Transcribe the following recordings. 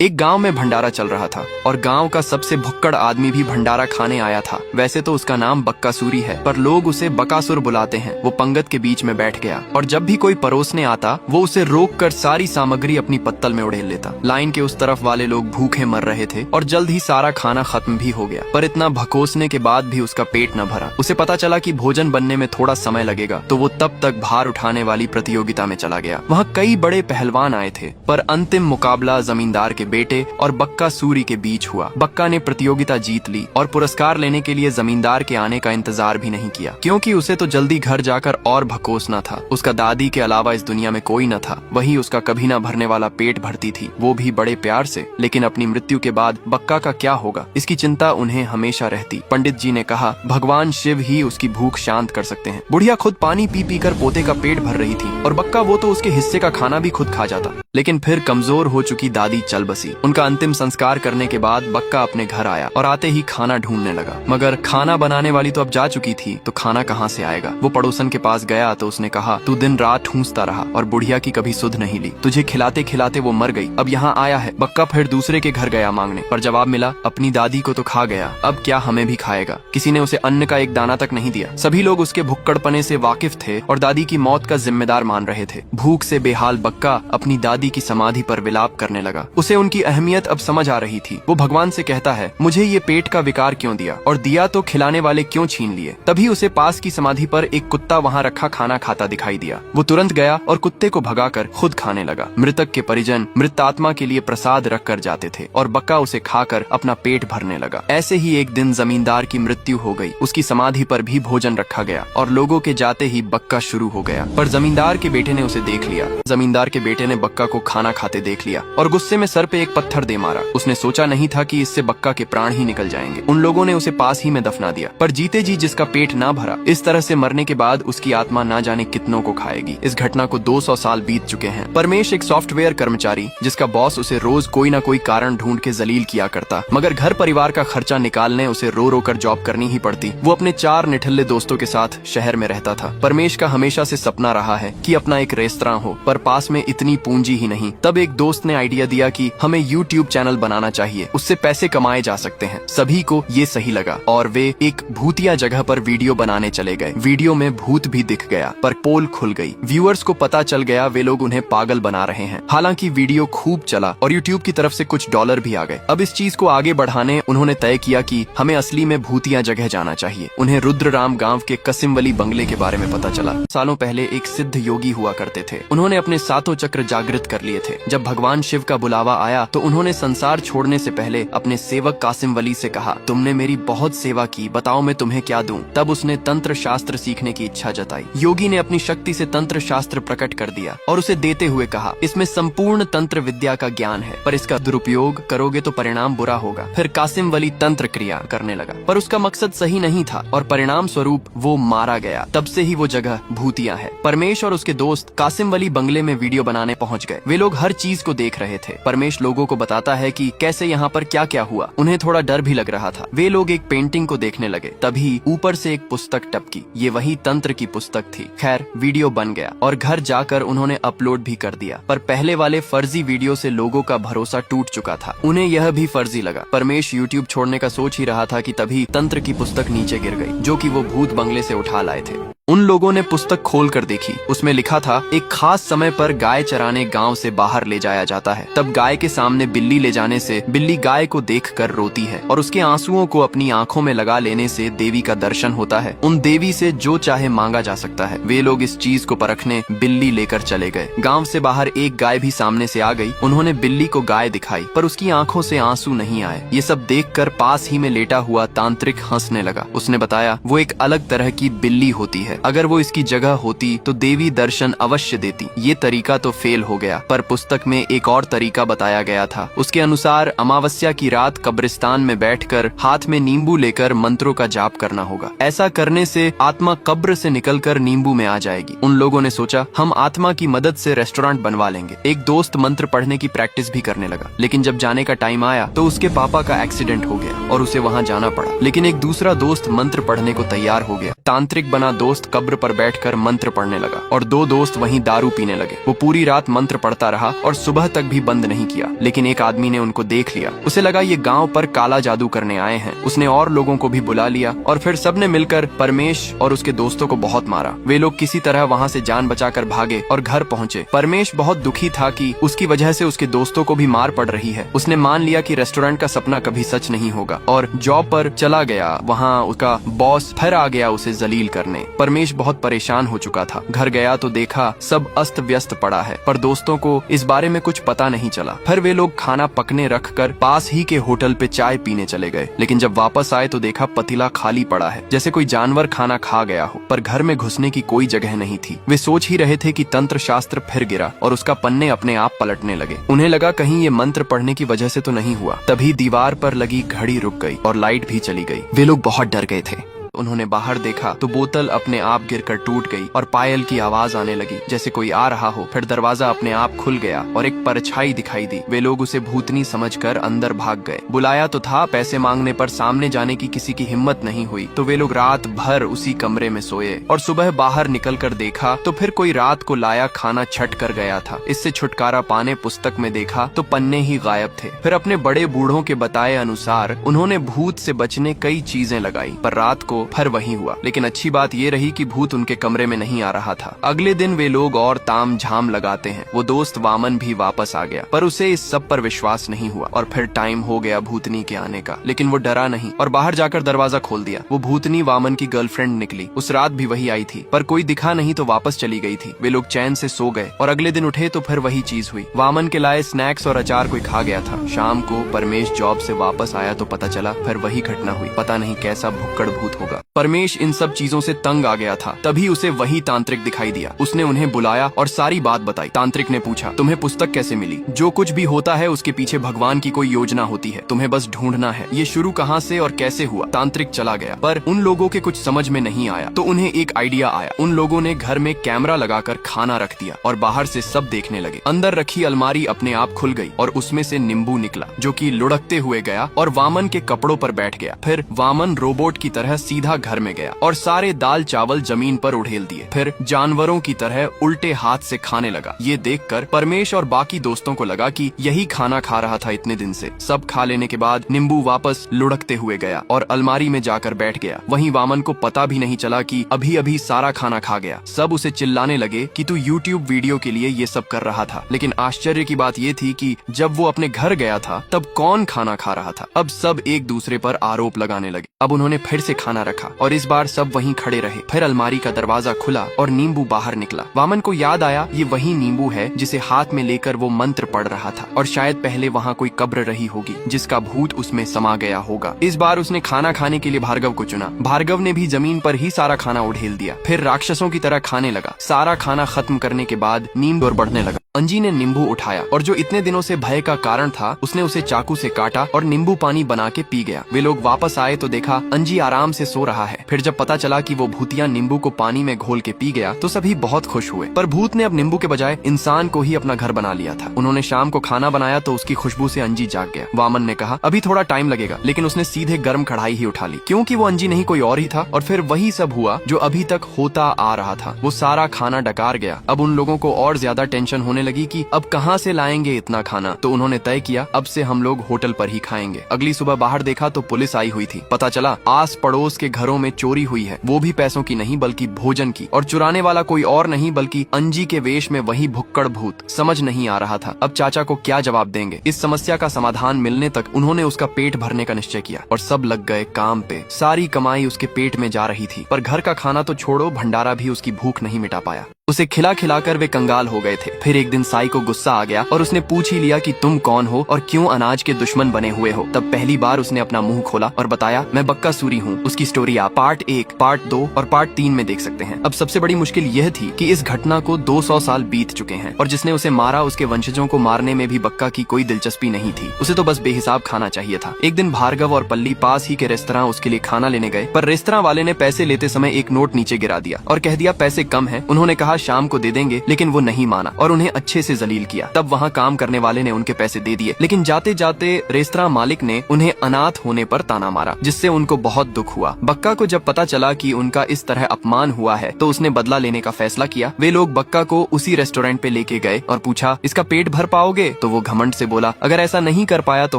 एक गांव में भंडारा चल रहा था और गांव का सबसे भुक्कड़ आदमी भी भंडारा खाने आया था। वैसे तो उसका नाम बक्कासूरी है, पर लोग उसे बकासुर बुलाते हैं। वो पंगत के बीच में बैठ गया और जब भी कोई परोसने आता वो उसे रोककर सारी सामग्री अपनी पत्तल में उड़ेल लेता। लाइन के उस तरफ वाले लोग भूखे मर रहे थे और जल्द ही सारा खाना खत्म भी हो गया, पर इतना भकोसने के बाद भी उसका पेट न भरा। उसे पता चला कि भोजन बनने में थोड़ा समय लगेगा, तो वो तब तक भार उठाने वाली प्रतियोगिता में चला गया। वहाँ कई बड़े पहलवान आए थे, पर अंतिम मुकाबला जमींदार के बेटे और बक्कासूरी के बीच हुआ। बक्का ने प्रतियोगिता जीत ली और पुरस्कार लेने के लिए जमींदार के आने का इंतजार भी नहीं किया, क्योंकि उसे तो जल्दी घर जाकर और भकोसना था। उसका दादी के अलावा इस दुनिया में कोई न था। वही उसका कभी न भरने वाला पेट भरती थी, वो भी बड़े प्यार से। लेकिन अपनी मृत्यु के बाद बक्का का क्या होगा, इसकी चिंता उन्हें हमेशा रहती। पंडित जी ने कहा, भगवान शिव ही उसकी भूख शांत कर सकते हैं। बुढ़िया खुद पानी पी पी कर पोते का पेट भर रही थी और बक्का वो तो उसके हिस्से का खाना भी खुद खा जाता। लेकिन फिर कमजोर हो चुकी दादी चल बसी। उनका अंतिम संस्कार करने के बाद बक्का अपने घर आया और आते ही खाना ढूंढने लगा, मगर खाना बनाने वाली तो अब जा चुकी थी, तो खाना कहाँ से आएगा। वो पड़ोसन के पास गया तो उसने कहा, तू दिन रात ठूंसता रहा और बुढ़िया की कभी सुध नहीं ली। तुझे खिलाते खिलाते वो मर गई, अब यहाँ आया है। बक्का फिर दूसरे के घर गया मांगने, पर जवाब मिला, अपनी दादी को तो खा गया, अब क्या हमें भी खाएगा। किसी ने उसे अन्न का एक दाना तक नहीं दिया। सभी लोग उसके भुक्कड़पने से वाकिफ थे और दादी की मौत का जिम्मेदार मान रहे थे। भूख से बेहाल बक्का अपनी दादी की समाधि पर विलाप करने लगा। उसे उनकी अहमियत अब समझ आ रही थी। वो भगवान से कहता है, मुझे ये पेट का विकार क्यों दिया, और दिया तो खिलाने वाले क्यों छीन लिए। तभी उसे पास की समाधि पर एक कुत्ता वहाँ रखा खाना खाता दिखाई दिया। वो तुरंत गया और कुत्ते को भगाकर खुद खाने लगा। मृतक के परिजन मृत आत्मा के लिए प्रसाद रख कर जाते थे और बक्का उसे खाकर अपना पेट भरने लगा। ऐसे ही एक दिन जमींदार की मृत्यु हो गई। उसकी समाधि पर भी भोजन रखा गया और लोगों के जाते ही बक्का शुरू हो गया। पर जमींदार के बेटे ने उसे देख लिया। जमींदार के बेटे ने बक्का को खाना खाते देख लिया और गुस्से में सर पे एक पत्थर दे मारा। उसने सोचा नहीं था कि इससे बक्का के प्राण ही निकल जाएंगे। उन लोगों ने उसे पास ही में दफना दिया, पर जीते जी जिसका पेट ना भरा, इस तरह से मरने के बाद उसकी आत्मा ना जाने कितनों को खाएगी। इस घटना को 200 साल बीत चुके हैं। परमेश एक सॉफ्टवेयर कर्मचारी, जिसका बॉस उसे रोज कोई ना कोई कारण ढूंढ के जलील किया करता, मगर घर परिवार का खर्चा निकालने उसे रो रो कर जॉब करनी ही पड़ती। वो अपने 4 निठल्ले दोस्तों के साथ शहर में रहता था। परमेश का हमेशा से सपना रहा है कि अपना एक रेस्तरां हो, पर पास में इतनी पूंजी ही नहीं। तब एक दोस्त ने आइडिया दिया कि हमें YouTube चैनल बनाना चाहिए, उससे पैसे कमाए जा सकते हैं। सभी को ये सही लगा और वे एक भूतिया जगह पर वीडियो बनाने चले गए। वीडियो में भूत भी दिख गया, पर पोल खुल गई। व्यूअर्स को पता चल गया वे लोग उन्हें पागल बना रहे हैं। हालांकि वीडियो खूब चला और YouTube की तरफ से कुछ डॉलर भी आ गए। अब इस चीज को आगे बढ़ाने उन्होंने तय किया कि हमें असली में भूतिया जगह जाना चाहिए। उन्हें रुद्रराम गांव के कसिमवली बंगले के बारे में पता चला। सालों पहले एक सिद्ध योगी हुआ करते थे। उन्होंने अपने 7 चक्र जागृत कर लिए थे। जब भगवान शिव का बुलावा आया तो उन्होंने संसार छोड़ने से पहले अपने सेवक कासिमवली से कहा, तुमने मेरी बहुत सेवा की, बताओ मैं तुम्हें क्या दूं। तब उसने तंत्र शास्त्र सीखने की इच्छा जताई। योगी ने अपनी शक्ति से तंत्र शास्त्र प्रकट कर दिया और उसे देते हुए कहा, इसमें संपूर्ण तंत्र विद्या का ज्ञान है, पर इसका दुरुपयोग करोगे तो परिणाम बुरा होगा। फिर कासिमवली तंत्र क्रिया करने लगा, पर उसका मकसद सही नहीं था और परिणाम स्वरूप वो मारा गया। तब से ही वो जगह भूतिया है। परमेश और उसके दोस्त कासिमवली बंगले में वीडियो बनाने पहुंच गए। वे लोग हर चीज को देख रहे थे। परमेश लोगों को बताता है कि कैसे यहाँ पर क्या क्या हुआ। उन्हें थोड़ा डर भी लग रहा था। वे लोग एक पेंटिंग को देखने लगे, तभी ऊपर से एक पुस्तक टपकी। ये वही तंत्र की पुस्तक थी। खैर, वीडियो बन गया और घर जाकर उन्होंने अपलोड भी कर दिया, पर पहले वाले फर्जी वीडियो से लोगों का भरोसा टूट चुका था। उन्हें यह भी फर्जी लगा। परमेश YouTube छोड़ने का सोच ही रहा था कि तभी तंत्र की पुस्तक नीचे गिर गई, जो कि वो भूत बंगले से उठा लाए थे। उन लोगों ने पुस्तक खोल कर देखी। उसमें लिखा था, एक खास समय पर गाय चराने गांव से बाहर ले जाया जाता है। तब गाय के सामने बिल्ली ले जाने से बिल्ली गाय को देखकर रोती है और उसके आंसुओं को अपनी आंखों में लगा लेने से देवी का दर्शन होता है। उन देवी से जो चाहे मांगा जा सकता है। वे लोग इस चीज को परखने बिल्ली लेकर चले गए। गांव से बाहर एक गाय भी सामने से आ गई। उन्होंने बिल्ली को गाय दिखाई, पर उसकी आंखों से आंसू नहीं आए। ये सब देखकर पास ही में लेटा हुआ तांत्रिक हंसने लगा। उसने बताया, वो एक अलग तरह की बिल्ली होती है। अगर वो इसकी जगह होती तो देवी दर्शन अवश्य देती। ये तरीका तो फेल हो गया, पर पुस्तक में एक और तरीका बताया गया था। उसके अनुसार अमावस्या की रात कब्रिस्तान में बैठकर हाथ में नींबू लेकर मंत्रों का जाप करना होगा। ऐसा करने से आत्मा कब्र से निकलकर नींबू में आ जाएगी। उन लोगों ने सोचा, हम आत्मा की मदद से रेस्टोरेंट बनवा लेंगे। एक दोस्त मंत्र पढ़ने की प्रैक्टिस भी करने लगा, लेकिन जब जाने का टाइम आया तो उसके पापा का एक्सीडेंट हो गया और उसे वहाँ जाना पड़ा। लेकिन एक दूसरा दोस्त मंत्र पढ़ने को तैयार हो गया। तांत्रिक बना दोस्त दोस्त कब्र पर बैठकर मंत्र पढ़ने लगा और दो दोस्त वहीं दारू पीने लगे। वो पूरी रात मंत्र पढ़ता रहा और सुबह तक भी बंद नहीं किया, लेकिन एक आदमी ने उनको देख लिया। उसे लगा ये गांव पर काला जादू करने आए हैं। उसने और लोगों को भी बुला लिया और फिर सबने मिलकर परमेश और उसके दोस्तों को बहुत मारा। वे लोग किसी तरह वहां से जान बचाकर भागे और घर पहुंचे। परमेश बहुत दुखी था कि उसकी वजह से उसके दोस्तों को भी मार पड़ रही है। उसने मान लिया कि रेस्टोरेंट का सपना कभी सच नहीं होगा और जॉब पर चला गया। वहाँ उसका बॉस फिर आ गया उसे जलील करने। परमेश बहुत परेशान हो चुका था। घर गया तो देखा सब अस्त व्यस्त पड़ा है, पर दोस्तों को इस बारे में कुछ पता नहीं चला। फिर वे लोग खाना पकने रखकर पास ही के होटल पे चाय पीने चले गए, लेकिन जब वापस आए तो देखा पतीला खाली पड़ा है, जैसे कोई जानवर खाना खा गया हो। पर घर में घुसने की कोई जगह नहीं थी। वे सोच ही रहे थे कि तंत्र शास्त्र फिर गिरा और उसका पन्ने अपने आप पलटने लगे। उन्हें लगा कहीं ये मंत्र पढ़ने की वजह से तो नहीं हुआ। तभी दीवार पर लगी घड़ी रुक गई और लाइट भी चली गई। वे लोग बहुत डर गए थे। उन्होंने बाहर देखा तो बोतल अपने आप गिरकर टूट गई और पायल की आवाज आने लगी जैसे कोई आ रहा हो। फिर दरवाजा अपने आप खुल गया और एक परछाई दिखाई दी। वे लोग उसे भूतनी समझकर अंदर भाग गए। बुलाया तो था पैसे मांगने, पर सामने जाने की किसी की हिम्मत नहीं हुई, तो वे लोग रात भर उसी कमरे में सोए और सुबह बाहर निकलकर देखा तो फिर कोई रात को लाया खाना छट कर गया था। इससे छुटकारा पाने पुस्तक में देखा तो पन्ने ही गायब थे। फिर अपने बड़े बूढ़ों के बताए अनुसार उन्होंने भूत से बचने कई चीजें लगाई, पर रात को फिर वही हुआ। लेकिन अच्छी बात ये रही कि भूत उनके कमरे में नहीं आ रहा था। अगले दिन वे लोग और ताम झाम लगाते हैं। वो दोस्त वामन भी वापस आ गया, पर उसे इस सब पर विश्वास नहीं हुआ और फिर टाइम हो गया भूतनी के आने का। लेकिन वो डरा नहीं और बाहर जाकर दरवाजा खोल दिया। वो भूतनी वामन की गर्लफ्रेंड निकली। उस रात भी वही आई थी, पर कोई दिखा नहीं तो वापस चली गई थी। वे लोग चैन से सो गए और अगले दिन उठे तो फिर वही चीज हुई। वामन के लाए स्नैक्स और अचार कोई खा गया था। शाम को परमेश जॉब से वापस आया तो पता चला फिर वही घटना हुई। पता नहीं कैसा भुक्कड़ भूत होगा। परमेश इन सब चीजों से तंग आ गया था। तभी उसे वही तांत्रिक दिखाई दिया। उसने उन्हें बुलाया और सारी बात बताई। तांत्रिक ने पूछा, तुम्हें पुस्तक कैसे मिली? जो कुछ भी होता है उसके पीछे भगवान की कोई योजना होती है, तुम्हें बस ढूंढना है। ये शुरू कहाँ से और कैसे हुआ? तांत्रिक चला गया, पर उन लोगों के कुछ समझ में नहीं आया तो उन्हें एक आइडिया आया। उन लोगों ने घर में कैमरा लगाकर खाना रख दिया और बाहर से सब देखने लगे। अंदर रखी अलमारी अपने आप खुल गई और उसमें से नींबू निकला, जो कि लुढ़कते हुए गया और वामन के कपड़ों पर बैठ गया। फिर वामन रोबोट की तरह सीधा घर में गया और सारे दाल चावल जमीन पर उड़ेल दिए। फिर जानवरों की तरह उल्टे हाथ से खाने लगा। ये देखकर परमेश और बाकी दोस्तों को लगा कि यही खाना खा रहा था इतने दिन से। सब खा लेने के बाद नींबू वापस लुढ़कते हुए गया और अलमारी में जाकर बैठ गया। वहीं वामन को पता भी नहीं चला कि अभी अभी सारा खाना खा गया। सब उसे चिल्लाने लगे कि तू यूट्यूब वीडियो के लिए ये सब कर रहा था। लेकिन आश्चर्य की बात ये थी कि जब वो अपने घर गया था तब कौन खाना खा रहा था। अब सब एक दूसरे पर आरोप लगाने लगे। अब उन्होंने फिर से खाना रखा और इस बार सब वहीं खड़े रहे। फिर अलमारी का दरवाजा खुला और नींबू बाहर निकला। वामन को याद आया ये वही नींबू है जिसे हाथ में लेकर वो मंत्र पढ़ रहा था और शायद पहले वहाँ कोई कब्र रही होगी जिसका भूत उसमें समा गया होगा। इस बार उसने खाना खाने के लिए भार्गव को चुना। भार्गव ने भी जमीन पर ही सारा खाना उड़ेल दिया। फिर राक्षसों की तरह खाने लगा। सारा खाना खत्म करने के बाद नींबू और बढ़ने लगा। अंजी ने नींबू उठाया और जो इतने दिनों से भय का कारण था उसने उसे चाकू से काटा और नींबू पानी बना के पी गया। वे लोग वापस आए तो देखा अंजी आराम से सो रहा है। फिर जब पता चला कि वो भूतिया नींबू को पानी में घोल के पी गया तो सभी बहुत खुश हुए। पर भूत ने अब नींबू के बजाय इंसान को ही अपना घर बना लिया था। उन्होंने शाम को खाना बनाया तो उसकी खुशबू से अंजी जाग गया। वामन ने कहा अभी थोड़ा टाइम लगेगा, लेकिन उसने सीधे गर्म कढ़ाई ही उठा ली क्योंकि वो अंजी नहीं कोई और ही था। और फिर वही सब हुआ जो अभी तक होता आ रहा था। वो सारा खाना डकार गया। अब उन लोगों को और ज्यादा टेंशन होने लगी कि अब कहाँ से लाएंगे इतना खाना। तो उन्होंने तय किया अब से हम लोग होटल पर ही खाएंगे। अगली सुबह बाहर देखा तो पुलिस आई हुई थी। पता चला आस पड़ोस के घरों में चोरी हुई है, वो भी पैसों की नहीं बल्कि भोजन की, और चुराने वाला कोई और नहीं बल्कि अंजी के वेश में वही भुक्कड़ भूत। समझ नहीं आ रहा था अब चाचा को क्या जवाब देंगे। इस समस्या का समाधान मिलने तक उन्होंने उसका पेट भरने का निश्चय किया और सब लग गए काम पे। सारी कमाई उसके पेट में जा रही थी, पर घर का खाना तो छोड़ो, भंडारा भी उसकी भूख नहीं मिटा पाया। उसे खिला खिलाकर वे कंगाल हो गए थे। फिर एक दिन साई को गुस्सा आ गया और उसने पूछ ही लिया कि तुम कौन हो और क्यों अनाज के दुश्मन बने हुए हो। तब पहली बार उसने अपना मुंह खोला और बताया मैं बक्कासूरी हूँ। उसकी स्टोरी आप पार्ट 1, पार्ट 2 और पार्ट 3 में देख सकते हैं। अब सबसे बड़ी मुश्किल यह थी कि इस घटना को 200 साल बीत चुके हैं और जिसने उसे मारा उसके वंशजों को मारने में भी बक्का की कोई दिलचस्पी नहीं थी। उसे तो बस बेहिसाब खाना चाहिए था। एक दिन भार्गव और पल्ली पास ही के रेस्तरां उसके लिए खाना लेने गए, पर रेस्तरां वाले ने पैसे लेते समय एक नोट नीचे गिरा दिया और कह दिया पैसे कम है। उन्होंने कहा कहा शाम को दे देंगे, लेकिन वो नहीं माना और उन्हें अच्छे से जलील किया। तब वहाँ काम करने वाले ने उनके पैसे दे दिए, लेकिन जाते जाते रेस्तरां मालिक ने उन्हें अनाथ होने पर ताना मारा, जिससे उनको बहुत दुख हुआ। बक्का को जब पता चला कि उनका इस तरह अपमान हुआ है तो उसने बदला लेने का फैसला किया। वे लोग बक्का को उसी रेस्टोरेंट पे लेके गए और पूछा, इसका पेट भर पाओगे? तो वो घमंड से बोला, अगर ऐसा नहीं कर पाया तो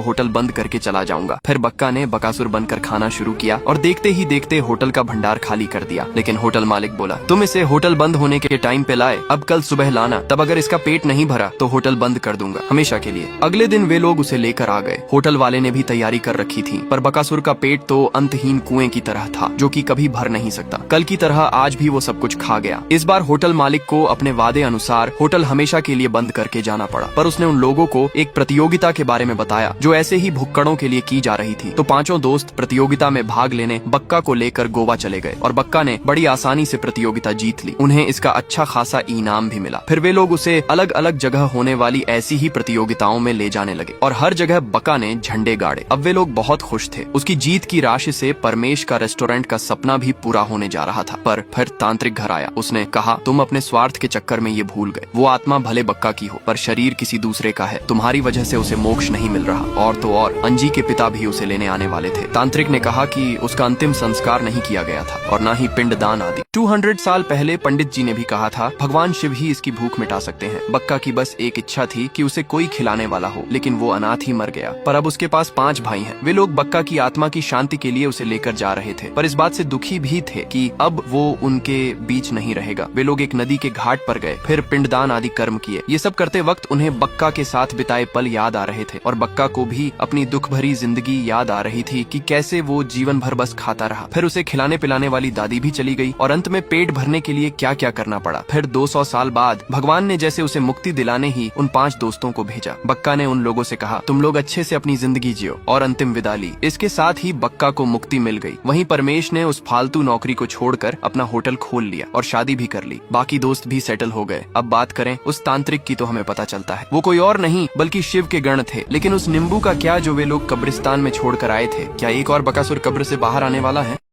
होटल बंद करके चला जाऊंगा। फिर बक्का ने बकासुर बनकर खाना शुरू किया और देखते ही देखते होटल का भंडार खाली कर दिया। लेकिन होटल मालिक बोला, तुम इसे होटल बंद होने के टाइम पे लाए, अब कल सुबह लाना, तब अगर इसका पेट नहीं भरा तो होटल बंद कर दूंगा हमेशा के लिए। अगले दिन वे लोग उसे लेकर आ गए। होटल वाले ने भी तैयारी कर रखी थी, पर बकासुर का पेट तो अंतहीन कुएं की तरह था जो कि कभी भर नहीं सकता। कल की तरह आज भी वो सब कुछ खा गया। इस बार होटल मालिक को अपने वादे अनुसार होटल हमेशा के लिए बंद करके जाना पड़ा, पर उसने उन लोगों को एक प्रतियोगिता के बारे में बताया जो ऐसे ही भुक्कड़ों के लिए की जा रही थी। तो पांचों दोस्त प्रतियोगिता में भाग लेने बक्का को लेकर गोवा चले गए और बक्का ने बड़ी आसानी से प्रतियोगिता जीत ली। उन्हें इसका अच्छा खासा इनाम भी मिला। फिर वे लोग उसे अलग अलग जगह होने वाली ऐसी ही प्रतियोगिताओं में ले जाने लगे और हर जगह बक्का ने झंडे गाड़े। अब वे लोग बहुत खुश थे। उसकी जीत की राशि से परमेश का रेस्टोरेंट का सपना भी पूरा होने जा रहा था। पर फिर तांत्रिक घर आया। उसने कहा, तुम अपने स्वार्थ के चक्कर में ये भूल गए। वो आत्मा भले बक्का की हो, पर शरीर किसी दूसरे का है। तुम्हारी वजह से उसे मोक्ष नहीं मिल रहा। और तो और अंजी के पिता भी उसे लेने आने वाले थे। तांत्रिक ने कहा कि उसका अंतिम संस्कार नहीं किया गया था और न ही पिंडदान आदि। 200 साल पहले पंडित जी ने भी कहा था, भगवान शिव ही इसकी भूख मिटा सकते हैं। बक्का की बस एक इच्छा थी कि उसे कोई खिलाने वाला हो, लेकिन वो अनाथ ही मर गया। पर अब उसके पास 5 भाई हैं। वे लोग बक्का की आत्मा की शांति के लिए उसे लेकर जा रहे थे, पर इस बात से दुखी भी थे कि अब वो उनके बीच नहीं रहेगा। वे लोग एक नदी के घाट पर गए, फिर पिंडदान आदि कर्म किए। ये सब करते वक्त उन्हें बक्का के साथ बिताए पल याद आ रहे थे और बक्का को भी अपनी दुख भरी जिंदगी याद आ रही थी कि कैसे वो जीवन भर बस खाता रहा। फिर उसे खिलाने पिलाने वाली दादी भी चली गई और अंत में पेट भरने के लिए क्या क्या करना पड़ा। फिर 200 साल बाद भगवान ने जैसे उसे मुक्ति दिलाने ही उन 5 दोस्तों को भेजा। बक्का ने उन लोगों से कहा, तुम लोग अच्छे से अपनी जिंदगी जियो, और अंतिम विदा ली। इसके साथ ही बक्का को मुक्ति मिल गई। वहीं परमेश ने उस फालतू नौकरी को छोड़कर अपना होटल खोल लिया और शादी भी कर ली। बाकी दोस्त भी सेटल हो गए। अब बात करें उस तांत्रिक की, तो हमें पता चलता है वो कोई और नहीं बल्कि शिव के गण थे। लेकिन उस नींबू का क्या जो वे लोग कब्रिस्तान में छोड़कर आए थे? क्या एक और बकासुर कब्र से बाहर आने वाला है?